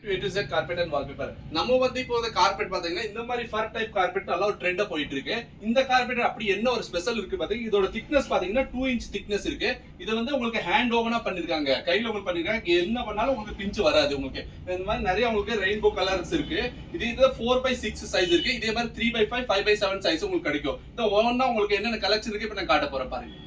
A to Z carpet and wallpaper. நம்ம வந்து இப்போ இந்த கார்பெட் பாத்தீங்கன்னா இந்த மாதிரி ஃபர் டைப் கார்பெட் நல்லா ஒரு ட்ரெண்டா போயிட்டு இருக்கு. இந்த கார்பெட் அப்படி என்ன ஒரு ஸ்பெஷல் இருக்கு பாத்தீங்கன்னா இதோட திக்னஸ் பாத்தீங்கன்னா 2 இன்ச் திக்னஸ் இருக்கு. இது வந்து உங்களுக்கு ஹேண்ட் ஓவனா பண்ணிருக்காங்க. கையில உங்களுக்கு பண்ணிருக்காங்க. என்ன பண்ணாலும் உங்களுக்கு பிஞ்ச் வராது உங்களுக்கு. இந்த மாதிரி நிறைய உங்களுக்கு ரெயின்போ கலர்ஸ் இருக்கு. இது 4/6 சைஸ் இருக்கு. இதே மாதிரி 3/5 5/7 சைஸ் உங்களுக்கு கிடைக்கும். இந்த ஒவ்வொண்ணா உங்களுக்கு என்னென்ன கலெக்ஷன் இருக்கு இப்ப நான் காட்ட போறேன் பாருங்க.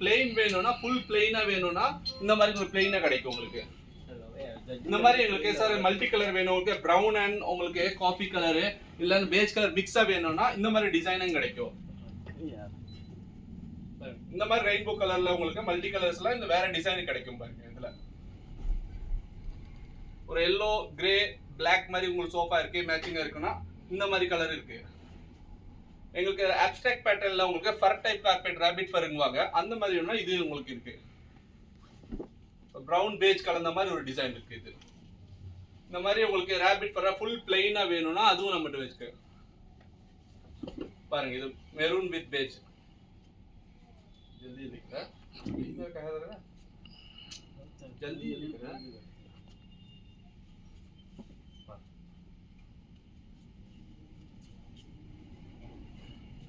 பிளெயின் வேணும்னா ஃபுல் பிளெயினா வேணும்னா இந்த மாதிரி ஒரு பிளெயினா கிடைக்கும் உங்களுக்கு. இந்த மாதிரி உங்களுக்கு சார் மல்டி கலர் வேணும் உங்களுக்கு பிரவுன் அண்ட் உங்களுக்கு காஃபி கலர் இல்ல பேஜ் கலர் மிக்ஸா வேணும்னா இந்த மாதிரி டிசைனும் கிடைக்கும். இந்த மாதிரி ரெயின்போ கலர்ல உங்களுக்கு மல்டி கலர்ஸ்ல இந்த வேற டிசைன் கிடைக்கும் பாருங்க. இதுல ஒரு எல்லோ கிரே பிளாக் மாதிரி உங்களுக்கு சோஃபா இருக்கு மேட்சிங்கா இருக்குன்னா இந்த மாதிரி கலர் இருக்கு. எங்களுக்கு அப்ஸ்ட்ராக்ட் பேட்டர்ன்ல உங்களுக்கு ஃபர் டைப் கார்பெட் ராபிட் ஃபர்ங்குவாங்க அந்த மாதிரி வேணும்னா இது உங்களுக்கு இருக்கு. பிரவுன் பேஜ் கலந்த மாதிரி ஒரு டிசைன் இருக்கு. இது இந்த மாதிரி உங்களுக்கு ராபிட் ஃபர் ஃபுல் பிளைனா வேணும்னா அதுவும் நம்மகிட்ட வச்சிருக்கு பாருங்க. இது மெரூன் வித் பேஜ் ஜல்தி लिखा इधर कहा था ना जल्दी लिखा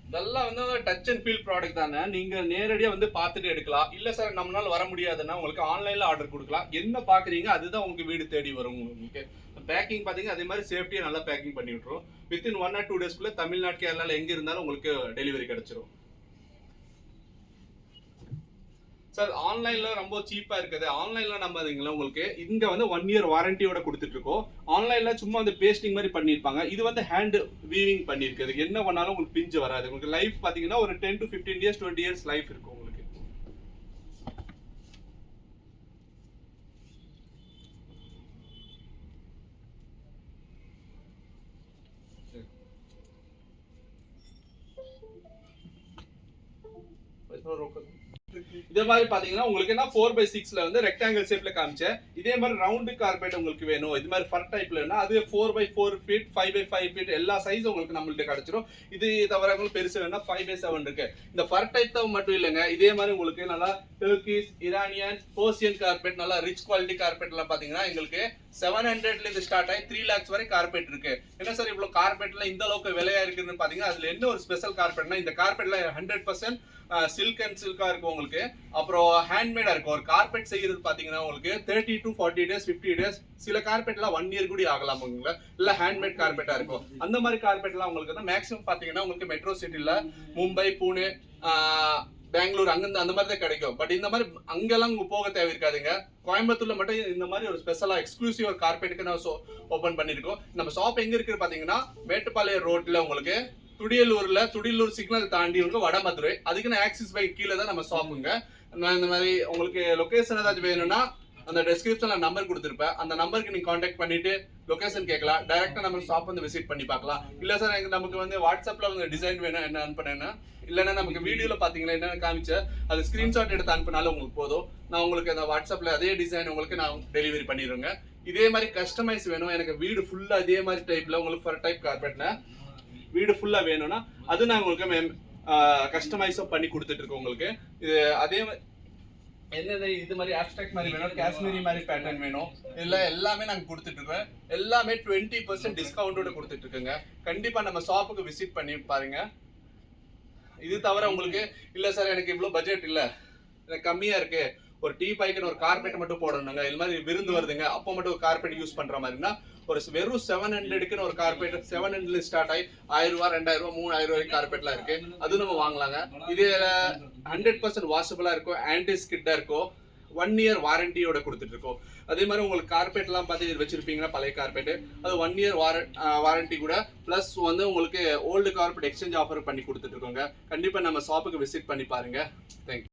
இதெல்லாம் வந்து டச் அண்ட் ஃபீல் ப்ராடக்ட் தானே. நீங்க நேரடியா வந்து பார்த்துட்டு எடுக்கலாம். இல்ல சார் நம்மளால வர முடியாதுன்னா உங்களுக்கு ஆன்லைன்ல ஆர்டர் கொடுக்கலாம். என்ன பாக்குறீங்க அதுதான் உங்களுக்கு வீடு தேடி வரும். உங்களுக்கு பேக்கிங் பாத்தீங்க அதே மாதிரி சேஃப்டியா நல்லா பேக்கிங் பண்ணி விட்டுரும். வித்தின் 1 or 2 டேஸ்க்குள்ள தமிழ்நாடு கேரளால எங்க இருந்தாலும் உங்களுக்கு டெலிவரி கிடைச்சிரும். சார் ஆன்லைன்ல ரொம்ப சீப்பா இருக்குது. ஆன்லைன்ல நம்பாதீங்களா உங்களுக்கு இங்க வந்து 1 year வாரண்டியோட கொடுத்துட்டு இருக்கோம். ஆன்லைன்ல சும்மா வந்து பேஸ்டிங் மாதிரி பண்ணிருப்பாங்க. இது வந்து ஹேண்ட் வீவிங் பண்ணிருக்குது. என்ன பண்ணாலும் உங்களுக்கு பிஞ்சு வராது. உங்களுக்கு லைஃப் பாத்தீங்கன்னா ஒரு 10 to 15 years 20 years லைஃப் இருக்கும் உங்களுக்கு. இதே மாதிரி பாத்தீங்கன்னா உங்களுக்கு என்ன 4/6ல வந்து ரெக்டாங்கிள் ஷேப்ல காமிச்சேன். இதே மாதிரி ரவுண்ட் கார்பெட் உங்களுக்கு வேணும் இது மாதிரி ஃபர் டைப்ல வேணும் அது 4/4 ஃபீட் 5/5 ஃபீட் எல்லா சைஸும் உங்களுக்கு நம்மள்ட்ட கிடைச்சிரும். இது தவிர உங்களுக்கு பெருசு வேணும்னா 5/7 இருக்கு. இந்த ஃபர் டைப் தான் மட்டும் இல்லைங்க. இதே மாதிரி உங்களுக்கு நல்லா டர்க்கிஷ் இரானியன் போர்சியன் கார்பெட் நல்லா ரிச் குவாலிட்டி கார்பெட் எல்லாம் பாத்தீங்கன்னா எங்களுக்கு 700ல இருந்து ஸ்டார்ட் ஆகி 3 lakhs வரை கார்பெட் இருக்கு. என்ன சார் இவ்வளவு கார்பெட்ல இந்த அளவுக்கு விலையா இருக்குன்னு பாத்தீங்கன்னா அதுல என்ன ஒரு ஸ்பெஷல் கார்பெட்னா இந்த கார்பெட்ல 100% சில்க் அண்ட் சில்கா இருக்கும் உங்களுக்கு. அப்புறம் ஹேண்ட்மேடா இருக்கும். ஒரு கார்பெட் செய்யறது பாத்தீங்கன்னா உங்களுக்கு 30 to 40 days 50 days சில கார்பெட்லாம் 1 year கூட ஆகலாம் உங்களுக்கு. இல்ல ஹேண்ட்மேட் கார்பெட்டா இருக்கும். அந்த மாதிரி கார்பெட்லாம் உங்களுக்கு வந்து மேக்ஸிமம் பாத்தீங்கன்னா உங்களுக்கு மெட்ரோ சிட்டில மும்பை பூனே பெங்களூர் அங்கிருந்து அந்த மாதிரி தான் கிடைக்கும். பட் இந்த மாதிரி அங்கெல்லாம் உங்க போக தேவை இருக்காதுங்க. கோயம்புத்தூர்ல மட்டும் இந்த மாதிரி ஒரு ஸ்பெஷலா எக்ஸ்க்ளூசிவ் ஒரு கார்பெட்டுக்கு நான் ஓபன் பண்ணிருக்கோம். நம்ம ஷாப் எங்க இருக்கு பாத்தீங்கன்னா மேட்டுப்பாளையம் ரோட்ல உங்களுக்கு துடியலூர் சிக்னல் தாண்டி உங்களுக்கு வடமதுரை அதுக்கு நான் ஆக்சிஸ் பைக் கீழே தான் நம்ம ஷாப்புங்க. நான் இந்த மாதிரி உங்களுக்கு லொகேஷன் ஏதாச்சும் வேணும்னா அந்த டிஸ்கிரிப்ஷன்ல நம்பர் கொடுத்துருப்பேன். அந்த நம்பருக்கு நீங்க கான்டாக்ட் பண்ணிட்டு லொகேஷன் கேட்கலாம். டைரக்டா நம்ம ஷாப் வந்து விசிட் பண்ணி பார்க்கலாம். இல்ல சார் நமக்கு வந்து வாட்ஸ்அப்ல வந்து டிசைன் வேணும் என்ன அனுப்புனேன்னா இல்லைன்னா நமக்கு வீடியோல பாத்தீங்கன்னா என்ன காமிச்ச அது ஸ்கிரீன்ஷாட் எடுத்து அனுப்பினாலும் உங்களுக்கு போதும். நான் உங்களுக்கு அந்த வாட்ஸ்அப்ல அதே டிசைன் உங்களுக்கு நான் டெலிவரி பண்ணிடுவேங்க. இதே மாதிரி கஸ்டமைஸ் வேணும் எனக்கு வீடு ஃபுல்லா இதே மாதிரி டைப்ல உங்களுக்கு ஃபர் டைப் கார்பெட்ல வீடு ஃபுல்லா வேணும்னா அது நான் உங்களுக்கு கஸ்டமைஸும் பண்ணி கொடுத்துட்டு இருக்கோம் உங்களுக்கு. இது அதே என்னது இது மாதிரி ஆப்ஸ்ட்ராக்ட் மாதிரி வேணும் காஷ்மீரி மாதிரி பேட்டர்ன் வேணும் இல்ல எல்லாமே நாங்க கொடுத்துட்டு இருக்கோம். எல்லாமே 20% டிஸ்கவுண்டோட கொடுத்துட்டு இருக்கோங்க. கண்டிப்பா நம்ம ஷாப்புக்கு விசிட் பண்ணி பாருங்க. இது தவிர உங்களுக்கு இல்ல சார் எனக்கு இவ்வளவு பட்ஜெட் இல்ல எனக்கு கம்மியா இருக்கு ஒரு டீ பைக்குன்னு ஒரு கார்பெட் மட்டும் போடணுங்க இது மாதிரி விருந்து வருதுங்க அப்போ மட்டும் ஒரு கார்பெட் யூஸ் பண்ற மாதிரினா ஒரு வெறும் 700க்குன்னு ஒரு கார்பெட் 700ல ஸ்டார்ட் ஆகி 1000 ரூபாய் 2000 ரூபாய் 3000 ரூபாய் கார்பெட்லாம் இருக்கு. அது நம்ம வாங்கலாங்க. இது 100% வாஷபிளா இருக்கும் ஆன்டி ஸ்கிட்டா இருக்கும் 1 year வாரண்டியோட கொடுத்துட்டு இருக்கோம். அதே மாதிரி உங்களுக்கு கார்பெட் எல்லாம் பார்த்து வச்சிருப்பீங்கன்னா பழைய கார்பெட் அது 1 year வாரண்டி கூட பிளஸ் வந்து உங்களுக்கு ஓல்டு கார்பெட் எக்ஸ்சேஞ்ச் ஆஃபர் பண்ணி கொடுத்துட்டு இருக்கோங்க. கண்டிப்பா நம்ம ஷாப்புக்கு விசிட் பண்ணி பாருங்க. தேங்க்யூ.